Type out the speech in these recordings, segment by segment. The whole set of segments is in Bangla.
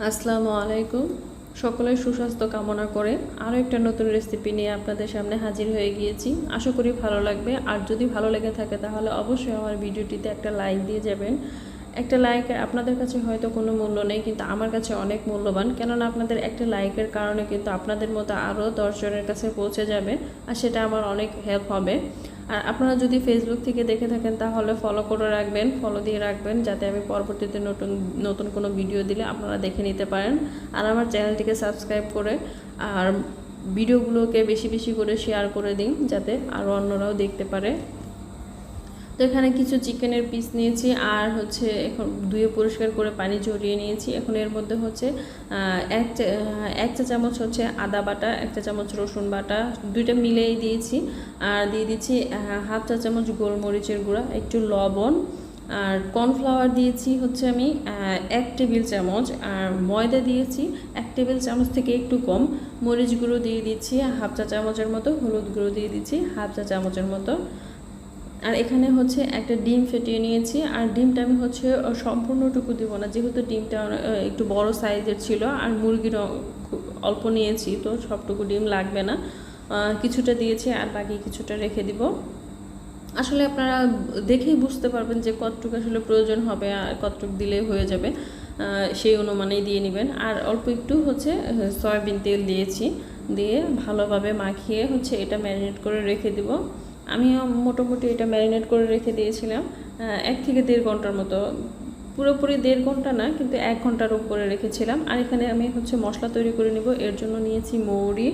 আসসালামু আলাইকুম। সকলের সুস্বাস্থ্য কামনা করে আরও একটা নতুন রেসিপি নিয়ে আপনাদের সামনে হাজির হয়ে গিয়েছি। আশা করি ভালো লাগবে। আর যদি ভালো লেগে থাকে তাহলে অবশ্যই আমার ভিডিওটিতে একটা লাইক দিয়ে যাবেন। একটা লাইক আপনাদের কাছে হয়তো কোনো মূল্য নেই, কিন্তু আমার কাছে অনেক মূল্যবান। কেননা আপনাদের একটা লাইকের কারণে কিন্তু আপনাদের মতো আরও 10 জনের কাছে পৌঁছে যাবে, আর সেটা আমার অনেক হেল্প হবে। আর আপনারা যদি ফেসবুক থেকে দেখে থাকেন তাহলে ফলো করে রাখবেন, ফলো দিয়ে রাখবেন, যাতে আমি পরবর্তীতে নতুন নতুন কোনো ভিডিও দিলে আপনারা দেখে নিতে পারেন। আর আমার চ্যানেলটিকে সাবস্ক্রাইব করে আর ভিডিওগুলোকে বেশি বেশি করে শেয়ার করে দিন, যাতে আরও অন্যরাও দেখতে পারে। তো এখানে কিছু চিকেনের পিস নিয়েছি, আর হচ্ছে এখন ধুয়ে পরিষ্কার করে পানি ঝরিয়ে নিয়েছি। এখন এর মধ্যে হচ্ছে এক চা চামচ হচ্ছে আদা বাটা, 1 চা চামচ রসুন বাটা, দুইটা মিলেই দিয়েছি। আর দিয়ে দিচ্ছি হাফ চা চামচ গোলমরিচের গুঁড়া, একটু লবণ, আর কর্নফ্লাওয়ার দিয়েছি হচ্ছে আমি 1 টেবিল চামচ, আর ময়দা দিয়েছি 1 টেবিল চামচ থেকে একটু কম। মরিচ গুঁড়ো দিয়ে দিচ্ছি হাফ চা চামচের মতো, হলুদ গুঁড়ো দিয়ে দিচ্ছি হাফ চা চামচের মতো। আর এখানে হচ্ছে একটা ডিম ফেটিয়ে নিয়েছি। আর ডিমটা আমি হচ্ছে সম্পূর্ণটুকু দেবো না, যেহেতু ডিমটা একটু বড় সাইজের ছিল আর মুরগির অল্প নিয়েছি, তো সবটুকু ডিম লাগবে না, কিছুটা দিয়েছি আর বাকি কিছুটা রেখে দিব। আসলে আপনারা দেখেই বুঝতে পারবেন যে কতটুকু আসলে প্রয়োজন হবে আর কতটুকু দিলে হয়ে যাবে, সেই অনুমানেই দিয়ে নেবেন। আর অল্প একটু হচ্ছে সয়াবিন তেল দিয়েছি, দিয়ে ভালোভাবে মাখিয়ে হচ্ছে এটা ম্যারিনেট করে রেখে দিব। আমি মোটামুটি এটা ম্যারিনেট করে রেখে দিয়েছিলাম 1 থেকে 1.5 ঘন্টার মতো, পুরোপুরি 1.5 ঘন্টা না, কিন্তু 1 ঘন্টার উপরে রেখেছিলাম। আর এখানে আমি হচ্ছে মশলা তৈরি করে নিব। এর জন্য নিয়েছি মৌরি,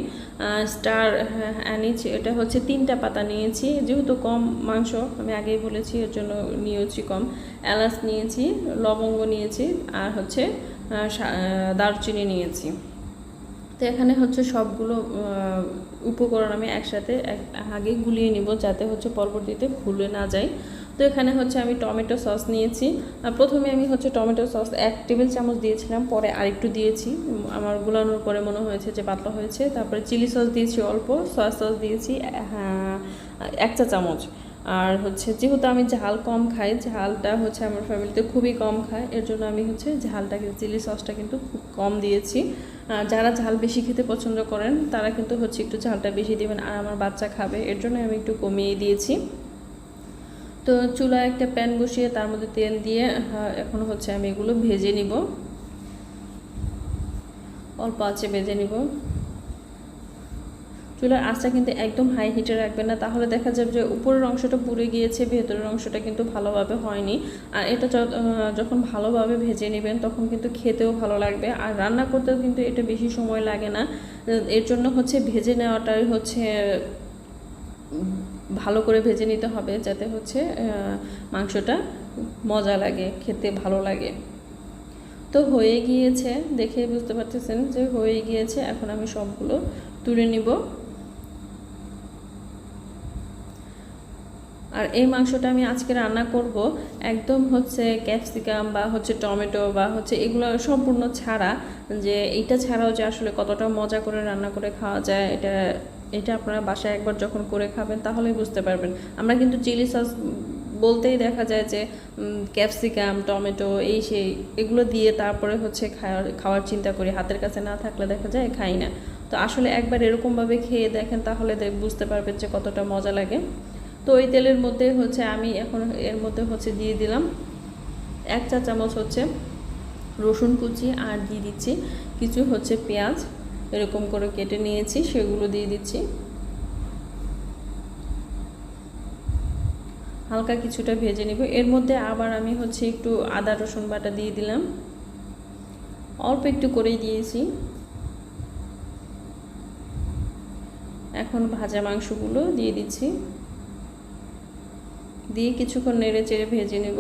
স্টার অ্যানিচ, এটা হচ্ছে 3টা পাতা নিয়েছি, যেহেতু কম মাংস আমি আগেই বলেছি, এর জন্য নিয়েছি কম। এলাচ নিয়েছি, লবঙ্গ নিয়েছি, আর হচ্ছে দারচিনি নিয়েছি। তো এখানে হচ্ছে সবগুলো উপকরণ আমি একসাথে আগে গুলিয়ে নিব, যাতে হচ্ছে পরবর্তীতে ভুলে না যায়। তো এখানে হচ্ছে আমি টমেটো সস নিয়েছি। প্রথমে আমি হচ্ছে টমেটো সস 1 টেবিল চামচ দিয়েছিলাম, পরে আরেকটু দিয়েছি, আমার গুলানোর পরে মনে হয়েছে যে পাতলা হয়েছে। তারপরে চিলি সস দিয়েছি অল্প, সয়া সস দিয়েছি 1 চা চামচ। আর হচ্ছে যেহেতু আমি ঝাল কম খাই, ঝালটা হচ্ছে আমার ফ্যামিলিতে খুবই কম খায়, এর জন্য আমি হচ্ছে ঝালটাকে, চিলি সসটা কিন্তু খুব কম দিয়েছি। যারা ঝাল বেশি খেতে পছন্দ করেন তারা কিন্তু হচ্ছে একটু ঝালটা বেশি দেবেন, আর আমার বাচ্চা খাবে, এর জন্য আমি একটু কমিয়ে দিয়েছি। তো চুলায় একটা প্যান বসিয়ে তার মধ্যে তেল দিয়ে এখন হচ্ছে আমি এগুলো ভেজে নিব, অল্প আঁচে ভেজে নিব। চুলার আঁচটা কিন্তু একদম হাই হিটে রাখবেন না, তাহলে দেখা যাবে যে উপরের অংশটা পুড়ে গিয়েছে, ভেতরের অংশটা কিন্তু ভালোভাবে হয়নি। আর এটা যখন ভালোভাবে ভেজে নেবেন তখন কিন্তু খেতেও ভালো লাগবে, আর রান্না করতেও কিন্তু এটা বেশি সময় লাগে না। এর জন্য হচ্ছে ভেজে নেওয়াটাই হচ্ছে ভালো করে ভেজে নিতে হবে, যাতে হচ্ছে মাংসটা মজা লাগে, খেতে ভালো লাগে। তো হয়ে গিয়েছে, দেখে বুঝতে পারতেছেন যে হয়ে গিয়েছে। এখন আমি সবগুলো তুলে নিব। আর এই মাংসটা আমি আজকে রান্না করব একদম হচ্ছে ক্যাপসিকাম বা হচ্ছে টমেটো বা হচ্ছে এগুলো সম্পূর্ণ ছাড়া, যে এইটা ছাড়াও যে আসলে কতটা মজা করে রান্না করে খাওয়া যায়, এটা এটা আপনারা বাসায় একবার যখন করে খাবেন তাহলেই বুঝতে পারবেন। আমরা কিন্তু চিলি সস বলতেই দেখা যায় যে ক্যাপসিকাম, টমেটো, এই সেই এগুলো দিয়ে তারপরে হচ্ছে খাওয়ার চিন্তা করি, হাতের কাছে না থাকলে দেখা যায় খাই না। তো আসলে একবার এরকমভাবে খেয়ে দেখেন, তাহলে বুঝতে পারবেন যে কতটা মজা লাগে। তো ওই তেলের মধ্যে হচ্ছে আমি এখন এর মধ্যে হচ্ছে দিয়ে দিলাম 1 চা চামচ হচ্ছে রসুন কুচি, আর দিয়ে দিচ্ছি কিছু হচ্ছে পেঁয়াজ, এরকম করে কেটে নিয়েছি, সেগুলো দিয়ে দিচ্ছি। হালকা কিছুটা ভেজে নিব। এর মধ্যে আবার আমি হচ্ছে একটু আদা রসুন বাটা দিয়ে দিলাম, অল্প একটু করেই দিয়েছি। এখন ভাজা মাংসগুলো দিয়ে দিচ্ছি, দিয়ে কিছুক্ষণ নেড়ে চেড়ে ভেজে নেব।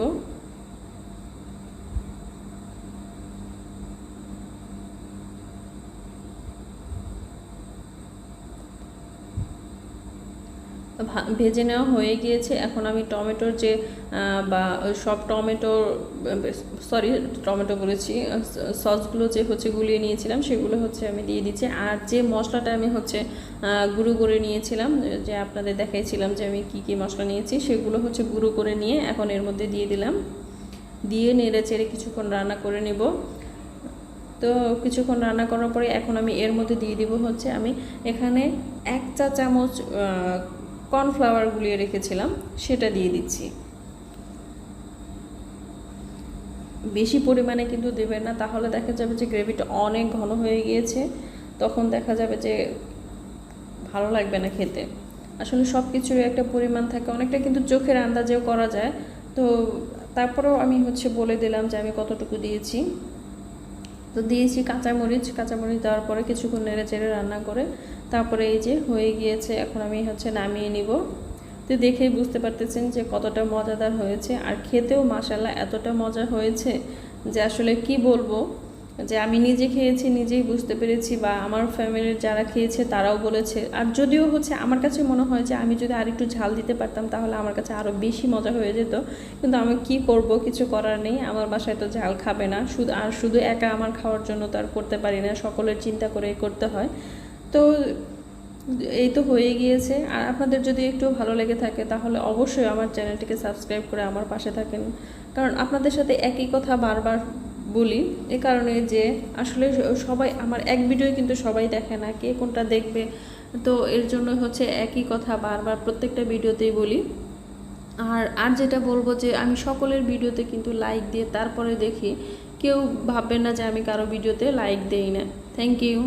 ভেজে নেওয়া হয়ে গিয়েছে। এখন আমি টমেটোর যে বা সব টমেটো বলেছি, সসগুলো যে হচ্ছে গুলিয়ে নিয়েছিলাম সেগুলো হচ্ছে আমি দিয়ে দিচ্ছি। আর যে মশলাটা আমি হচ্ছে গুঁড়ো করে নিয়েছিলাম, যে আপনাদের দেখাইছিলাম যে আমি কি কি মশলা নিয়েছি, সেগুলো হচ্ছে গুঁড়ো করে নিয়ে এখন এর মধ্যে দিয়ে দিলাম, দিয়ে নেড়ে চেড়ে কিছুক্ষণ রান্না করে নেব। তো কিছুক্ষণ রান্না করার পরে এখন আমি এর মধ্যে দিয়ে দিব হচ্ছে আমি এখানে 1 চা চামচ কর্নফ্লাওয়ার গুলিয়ে রেখেছিলাম, সেটা দিয়ে দিচ্ছি। বেশি পরিমাণে কিন্তু দেবেন না, তাহলে দেখা যাবে যে গ্রেভিটা অনেক ঘন হয়ে গিয়েছে, তখন দেখা যাবে যে ভালো লাগবে না খেতে। আসলে সব কিছুরই একটা পরিমাণ থাকে, অনেকটা কিন্তু চোখের আন্দাজেও করা যায়। তো তারপরেও আমি হচ্ছে বলে দিলাম যে আমি কতটুকু দিয়েছি। তো দিয়েছি কাঁচামরিচ দেওয়ার পরে কিছুক্ষণ নেড়ে চেড়ে রান্না করে তারপরে এই যে হয়ে গিয়েছে, এখন আমি হচ্ছে নামিয়ে নিব। তো দেখেই বুঝতে পারতেছেন যে কতটা মজাদার হয়েছে, আর খেতেও মাশাআল্লাহ এতটা মজা হয়েছে যে আসলে কি বলবো, যে আমি নিজে খেয়েছি নিজেই বুঝতে পেরেছি, বা আমার ফ্যামিলির যারা খেয়েছে তারাও বলেছে। আর যদিও হচ্ছে আমার কাছে মনে হয় যে আমি যদি আরেকটু ঝাল দিতে পারতাম তাহলে আমার কাছে আরও বেশি মজা হয়ে যেত, কিন্তু আমি কি করব, কিছু করার নেই। আমার বাসায় তো ঝাল খাবে না, শুধু একা আমার খাওয়ার জন্য তো আর করতে পারি না, সকলের চিন্তা করে করতে হয়। তো এই তো হয়ে গিয়েছে। আর আপনাদের যদি একটু ভালো লেগে থাকে তাহলে অবশ্যই আমার চ্যানেলটিকে সাবস্ক্রাইব করে আমার পাশে থাকেন, কারণ আপনাদের সাথে একই কথা বারবার বলি এ কারণে যে আসলে সবাই আমার এক ভিডিও কিন্তু সবাই দেখে না, কে কোনটা দেখবে। তো এর জন্য হচ্ছে একই কথা বারবার প্রত্যেকটা ভিডিওতেই বলি। আর যেটা বলবো যে আমি সকলের ভিডিওতে কিন্তু লাইক দিয়ে তারপরে দেখি, কেউ ভাববেন না যে আমি কারো ভিডিওতে লাইক দেই না। Thank you.